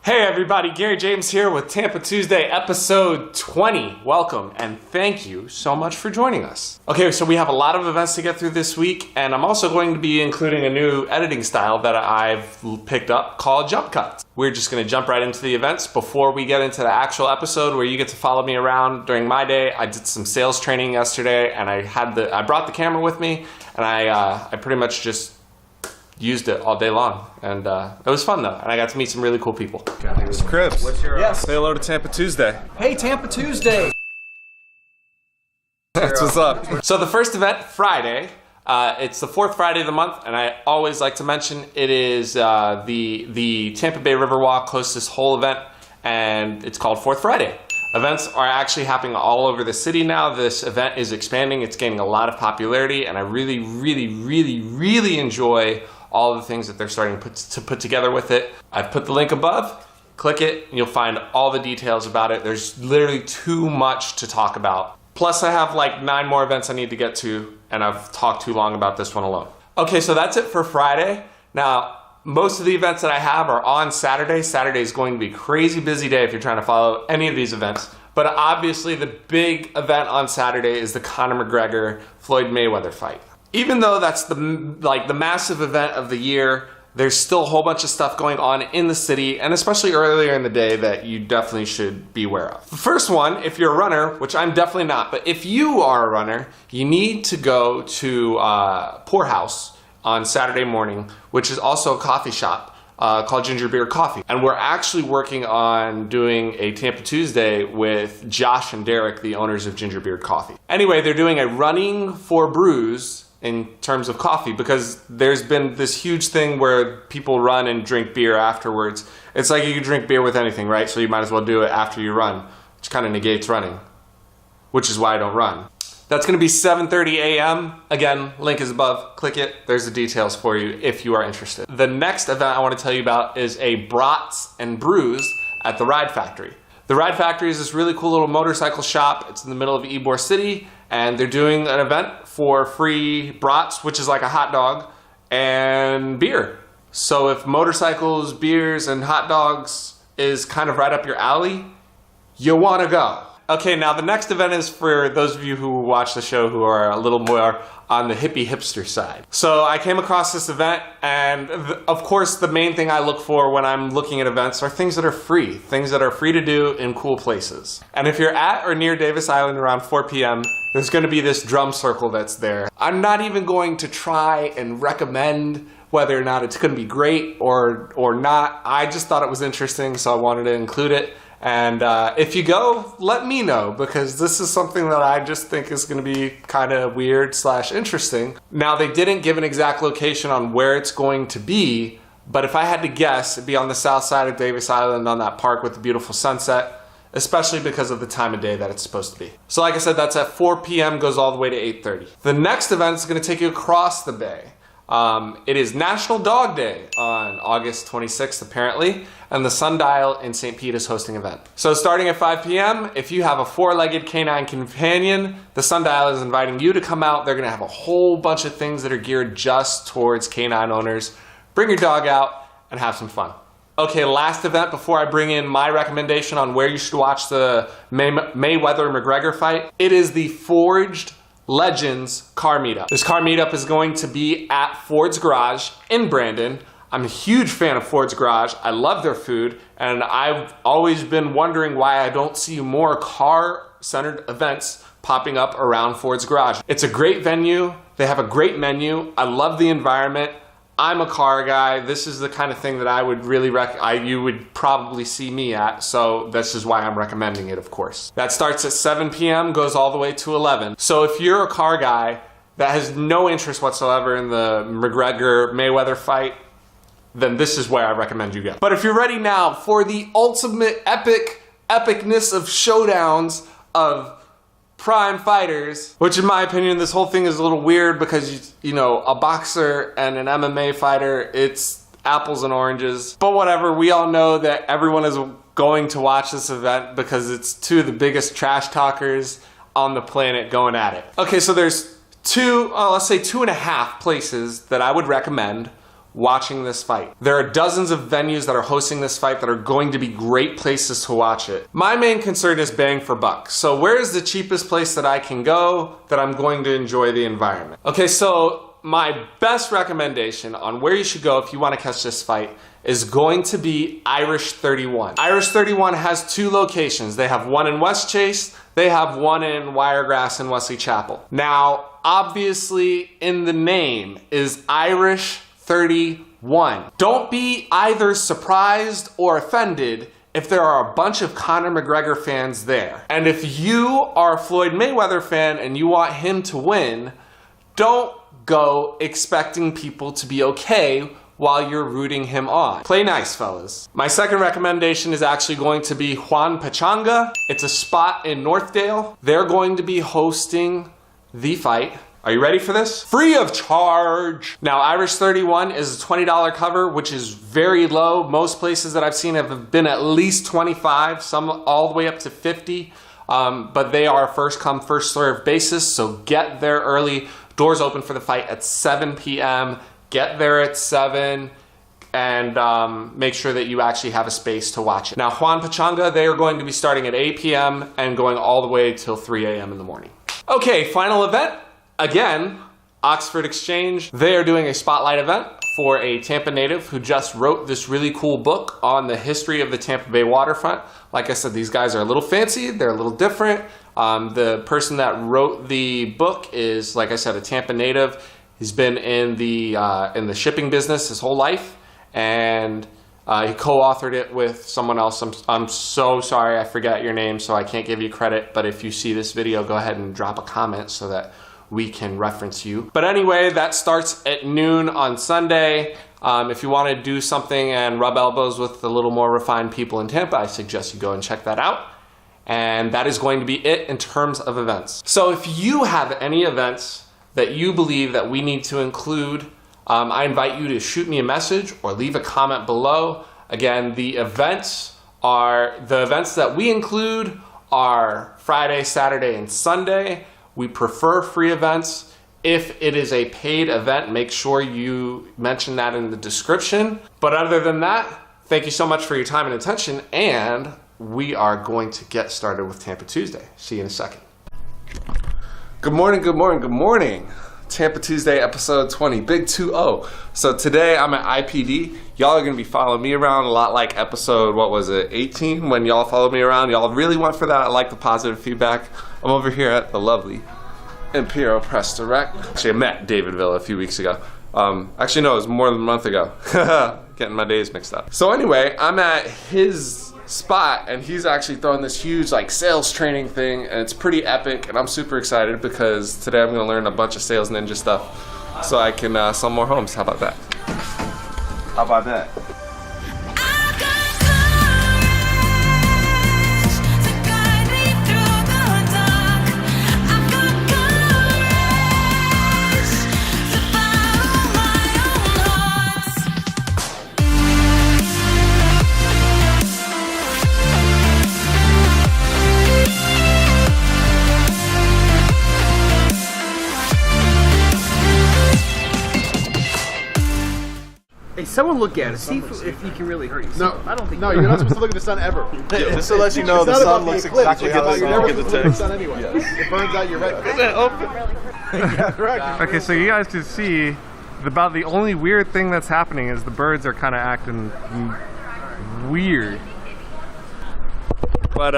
Hey everybody, Gary James here with Tampa Tuesday episode 20. Welcome and thank you so much for joining us. Okay, so we have a lot of events to get through this week, and I'm also going to be including a new editing style that I've picked up called jump cuts. We're just going to jump right into the events before we get into the actual episode where you get to follow me around during my day. I did some sales training yesterday and I brought the camera with me, and I pretty much just used it all day long, and it was fun though, and I got to meet some really cool people. Mr. Cribs, what's your yes. Say hello to Tampa Tuesday. Hey, Tampa Tuesday. That's what's up. So the first event, Friday, it's the fourth Friday of the month, and I always like to mention it is the Tampa Bay Riverwalk hosts this whole event, and it's called Fourth Friday. Events are actually happening all over the city now. This event is expanding. It's gaining a lot of popularity, and I really enjoy all the things that they're starting to put together with it. I've put the link above. Click it, and you'll find all the details about it. There's literally too much to talk about. Plus, I have like 9 more events I need to get to, and I've talked too long about this one alone. Okay, so that's it for Friday. Now, most of the events that I have are on Saturday. Saturday is going to be a crazy busy day if you're trying to follow any of these events. But obviously the big event on Saturday is the Conor McGregor-Floyd Mayweather fight. Even though that's the massive event of the year, there's still a whole bunch of stuff going on in the city, and especially earlier in the day, that you definitely should be aware of. The first one, if you're a runner, which I'm definitely not, but if you are a runner, you need to go to Poorhouse on Saturday morning, which is also a coffee shop called Ginger Beer Coffee. And we're actually working on doing a Tampa Tuesday with Josh and Derek, the owners of Ginger Beer Coffee. Anyway, they're doing a running for Brews in terms of coffee, because there's been this huge thing where people run and drink beer afterwards. It's like you can drink beer with anything, right? So you might as well do it after you run, which kind of negates running, which is why I don't run. That's going to be 7:30 a.m. Again, link is above. Click it. There's the details for you if you are interested. The next event I want to tell you about is a Brats and Brews at the Ride Factory. The Ride Factory is this really cool little motorcycle shop. It's in the middle of Ybor City, and they're doing an event for free brats, which is like a hot dog, and beer. So if motorcycles, beers, and hot dogs is kind of right up your alley, you want to go. Okay, now the next event is for those of you who watch the show who are a little more on the hippie hipster side. So I came across this event, and of course the main thing I look for when I'm looking at events are things that are free to do in cool places. And if you're at or near Davis Island around 4 p.m., there's going to be this Drumcircle that's there. I'm not even going to try and recommend whether or not it's going to be great or not. I just thought it was interesting, so I wanted to include it. And if you go, let me know, because this is something that I just think is going to be kind of weird / interesting. Now, they didn't give an exact location on where it's going to be, but if I had to guess, it'd be on the south side of Davis Island on that park with the beautiful sunset, especially because of the time of day that it's supposed to be. So like I said, that's at 4 p.m., goes all the way to 8:30. The next event is going to take you across the bay. It is National Dog Day on August 26th, apparently, and the Sundial in St. Pete is hosting an event. So starting at 5 p.m., if you have a 4-legged canine companion, the Sundial is inviting you to come out. They're going to have a whole bunch of things that are geared just towards canine owners. Bring your dog out and have some fun. Okay, last event before I bring in my recommendation on where you should watch the Mayweather-McGregor fight. It is the Forged Legends car meetup. This car meetup is going to be at Ford's Garage in Brandon. I'm a huge fan of Ford's Garage. I love their food, and I've always been wondering why I don't see more car-centered events popping up around Ford's Garage. It's a great venue. They have a great menu. I love the environment. I'm a car guy. This is the kind of thing that I would really you would probably see me at, so this is why I'm recommending it, of course. That starts at 7 p.m., goes all the way to 11. So if you're a car guy that has no interest whatsoever in the McGregor-Mayweather fight, then this is where I recommend you go. But if you're ready now for the ultimate epicness of showdowns of prime fighters, which in my opinion, this whole thing is a little weird because, you know, a boxer and an MMA fighter, it's apples and oranges. But whatever, we all know that everyone is going to watch this event because it's two of the biggest trash talkers on the planet going at it. Okay, so there's let's say 2.5 places that I would recommend. watching this fight. There are dozens of venues that are hosting this fight that are going to be great places to watch it. My main concern is bang for buck. So where is the cheapest place that I can go that I'm going to enjoy the environment? Okay, so my best recommendation on where you should go if you want to catch this fight is going to be Irish 31. Irish 31 has 2 locations. They have one in West Chase, they have one in Wiregrass and Wesley Chapel. Now, obviously in the name is Irish 31. Don't be either surprised or offended if there are a bunch of Conor McGregor fans there. And if you are a Floyd Mayweather fan and you want him to win, don't go expecting people to be okay while you're rooting him on. Play nice, fellas. My second recommendation is actually going to be Hoehn Pechanga. It's a spot in Northdale. They're going to be hosting the fight. Are you ready for this? Free of charge. Now, Irish 31 is a $20 cover, which is very low. Most places that I've seen have been at least 25, some all the way up to 50. But they are first come, first serve basis, so get there early. Doors open for the fight at 7 p.m. Get there at 7 and make sure that you actually have a space to watch it. Now, Hoehn Pechanga, they are going to be starting at 8 p.m. and going all the way till 3 a.m. in the morning. Okay, final event. Again, Oxford Exchange. They are doing a spotlight event for a Tampa native who just wrote this really cool book on the history of the Tampa Bay waterfront. Like I said, these guys are a little fancy, they're a little different. The person that wrote the book is, like I said, a Tampa native. He's been in the shipping business his whole life, and he co-authored it with someone else. I'm so sorry, I forgot your name, so I can't give you credit, but if you see this video, go ahead and drop a comment so that we can reference you. But anyway, that starts at noon on Sunday. If you want to do something and rub elbows with the little more refined people in Tampa, I suggest you go and check that out. And that is going to be it in terms of events. So if you have any events that you believe that we need to include, I invite you to shoot me a message or leave a comment below. Again, the events that we include are Friday, Saturday, and Sunday. We prefer free events. If it is a paid event, make sure you mention that in the description. But other than that, thank you so much for your time and attention, and we are going to get started with Tampa Tuesday. See you in a second. Good morning, good morning, good morning. Tampa Tuesday, episode 20, big 2-0. So today I'm at IPD. Y'all are gonna be following me around a lot like episode, what was it, 18? When y'all followed me around, y'all really went for that. I like the positive feedback. I'm over here at the lovely Imperial Press Direct. Actually, I met David Villa a few weeks ago. Actually, no, it was more than a month ago. Getting my days mixed up. So anyway, I'm at his spot, and he's actually throwing this huge like sales training thing, and it's pretty epic, and I'm super excited because today I'm gonna learn a bunch of sales ninja stuff so I can sell more homes. How about that? How about that? Someone look at it, see if you can really hurt yourself. No, I don't think. No, you're not supposed to look at the sun ever. Just to let you know, the sun looks exactly how the sun gets the text. Anyway. It burns out your retina. Yeah, right. Okay, so you guys can see about the only weird thing that's happening is the birds are kind of acting weird. But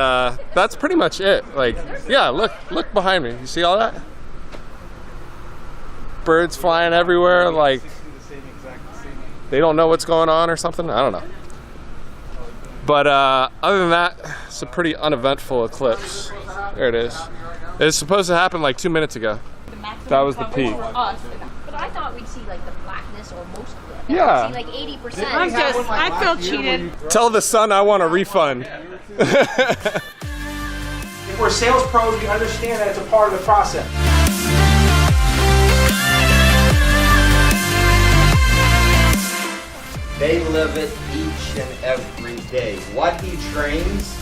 that's pretty much it. Like, yeah, look behind me. You see all that? Birds flying everywhere, like they don't know what's going on or something. I don't know. But other than that, it's a pretty uneventful eclipse. There it is. It was supposed to happen like 2 minutes ago. That was the peak. But I thought we'd see like the blackness or most of it. Yeah. See like 80%. I feel cheated. Tell the sun I want a refund. If we're sales pros, we understand that it's a part of the process. They live it each and every day. What he trains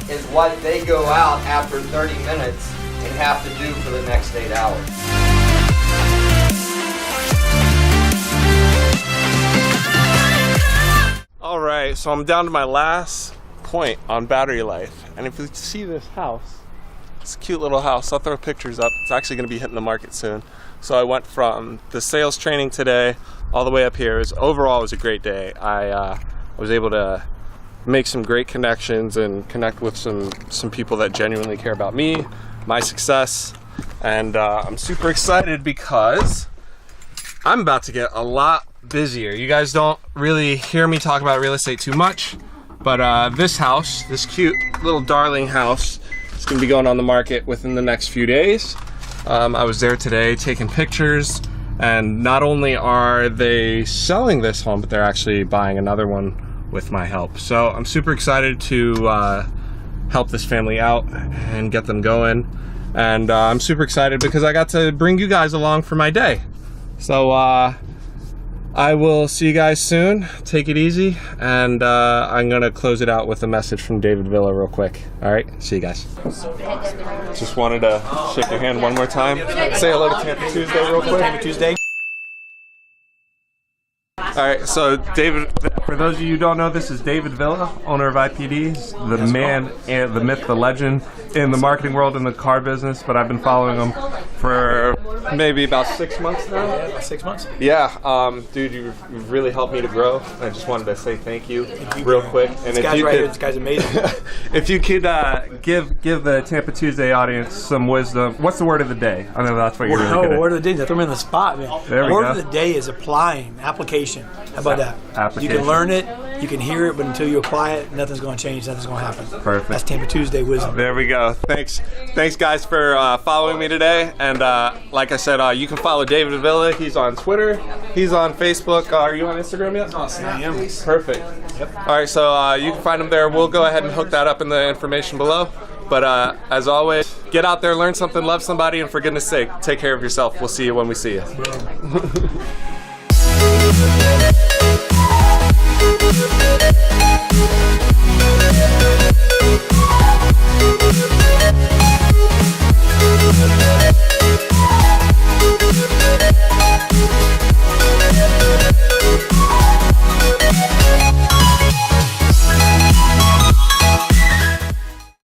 is what they go out after 30 minutes and have to do for the next 8 hours. All right, so I'm down to my last point on battery life. And if you see this house, it's a cute little house. I'll throw pictures up. It's actually gonna be hitting the market soon. So I went from the sales training today all the way up here. Overall, it was a great day. I was able to make some great connections and connect with some people that genuinely care about me, my success. And I'm super excited because I'm about to get a lot busier. You guys don't really hear me talk about real estate too much, but this house, this cute little darling house, is gonna be going on the market within the next few days. I was there today taking pictures, and not only are they selling this home, but they're actually buying another one with my help. So I'm super excited to help this family out and get them going. And I'm super excited because I got to bring you guys along for my day. So I will see you guys soon. Take it easy, and I'm gonna close it out with a message from David Villa real quick. All right, see you guys. Just wanted to shake your hand one more time. Say hello to Tampa Tuesday real quick. Tampa Tuesday. All right, so David, for those of you who don't know, this is David Villa, owner of IPD, the man, and the myth, the legend in the marketing world in the car business, but I've been following him for maybe about 6 months now. Yeah, about 6 months. Yeah, dude, you've really helped me to grow. I just wanted to say thank you real quick. And this guy's right here, this guy's amazing. If you could give the Tampa Tuesday audience some wisdom, what's the word of the day? I know that's what you're really good at. Word of the day, throw me on the spot, man. There we Word go. of the day is applying, application. How about that? Application. You can learn it, you can hear it, but until you apply it, nothing's going to change, nothing's going to happen. Perfect. That's Tampa Tuesday wisdom. There we go. Thanks guys for following me today. And like I said, you can follow David Villa. He's on Twitter. He's on Facebook. Are you on Instagram yet? I am. Perfect. Yep. All right, so you can find him there. We'll go ahead and hook that up in the information below. But as always, get out there, learn something, love somebody, and for goodness sake, take care of yourself. We'll see you when we see you.